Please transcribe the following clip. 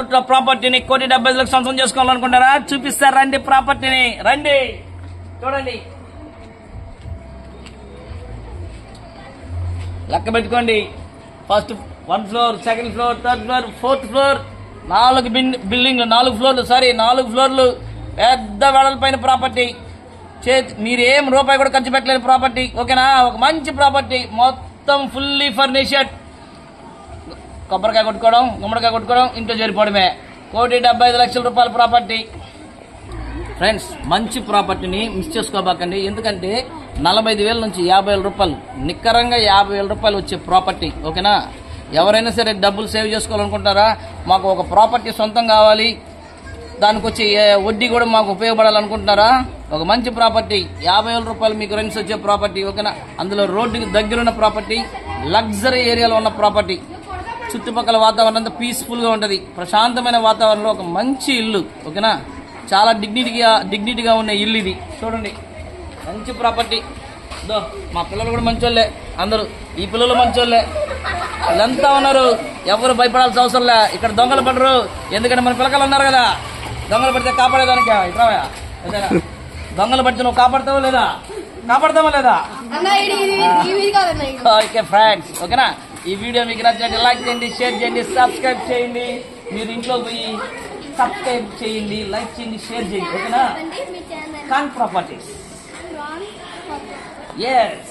ప్రాపర్టీని 1,70,00,000 సొంతం చేసుకోవాలనుకుంటారా? చూపిస్తారు రండి, ప్రాపర్టీని రండి చూడండి. లెక్క పెట్టుకోండి. First 1 floor, 2nd floor, 3rd floor, 4th floor, 4 బిల్డింగ్లు, 4 ఫ్లోర్లు, 4 ఫ్లోర్లు, పెద్ద వెడల్పైన ప్రాపర్టీ. మీరు ఏం రూపాయి కూడా ఖర్చు పెట్టలేని ప్రాపర్టీ. ఓకేనా? ఒక మంచి ప్రాపర్టీ, మొత్తం ఫుల్లీ ఫర్నిషడ్. కొబ్బరికాయ కొట్టుకోవడం, గుమ్మడికాయ కొట్టుకోవడం, ఇంట్లో చేరిపోవడమే. 1,75,00,000 రూపాయల ప్రాపర్టీ. ఫ్రెండ్స్, మంచి ప్రాపర్టీని మిస్ చేసుకోబాకండి. ఎందుకంటే 45,000 నుంచి 50,000 రూపాయలు, నిక్కరంగా 50,000 రూపాయలు వచ్చే ప్రాపర్టీ. ఓకేనా? ఎవరైనా సరే డబ్బులు సేవ్ చేసుకోవాలనుకుంటారా? మాకు ఒక ప్రాపర్టీ సొంతం కావాలి, దానికి వచ్చే వడ్డీ కూడా మాకు ఉపయోగపడాలనుకుంటున్నారా? ఒక మంచి ప్రాపర్టీ, 50,000 రూపాయలు మీకు రెంట్స్ వచ్చే ప్రాపర్టీ. ఓకేనా? అందులో రోడ్డుకి దగ్గరున్న ప్రాపర్టీ, లగ్జరీ ఏరియాలో ఉన్న ప్రాపర్టీ. చుట్టుపక్కల వాతావరణం అంతా పీస్ఫుల్గా ఉంటుంది, ప్రశాంతమైన వాతావరణంలో ఒక మంచి ఇల్లు. ఓకేనా? చాలా డిగ్నిటీగా ఉన్న ఇల్లు ఇది. చూడండి, మంచి ప్రాపర్టీ. మా పిల్లలు కూడా మంచోళ్ళే, అందరూ ఈ పిల్లలు మంచోళ్ళే, వీళ్ళంతా ఉన్నారు. ఎవరు భయపడాల్సిన అవసరం లే. ఇక్కడ దొంగలు పడరు, ఎందుకంటే మన పిల్లకాయలు ఉన్నారు కదా. దొంగలు పడితే కాపాడేదానికి ఇట్రావా. దొంగలు పడితే నువ్వు కాపాడతావా లేదా? ఓకే ఫ్రెండ్స్, ఓకేనా? ఈ వీడియో మీకు నచ్చినట్టు లైక్ చేయండి, షేర్ చేయండి, సబ్స్క్రైబ్ చేయండి. మీరు ఇంట్లో పోయి సబ్స్క్రైబ్ చేయండి, లైక్ చేయండి, షేర్ చేయండి. ఓకేనా? ఖాన్ ప్రాపర్టీస్. yes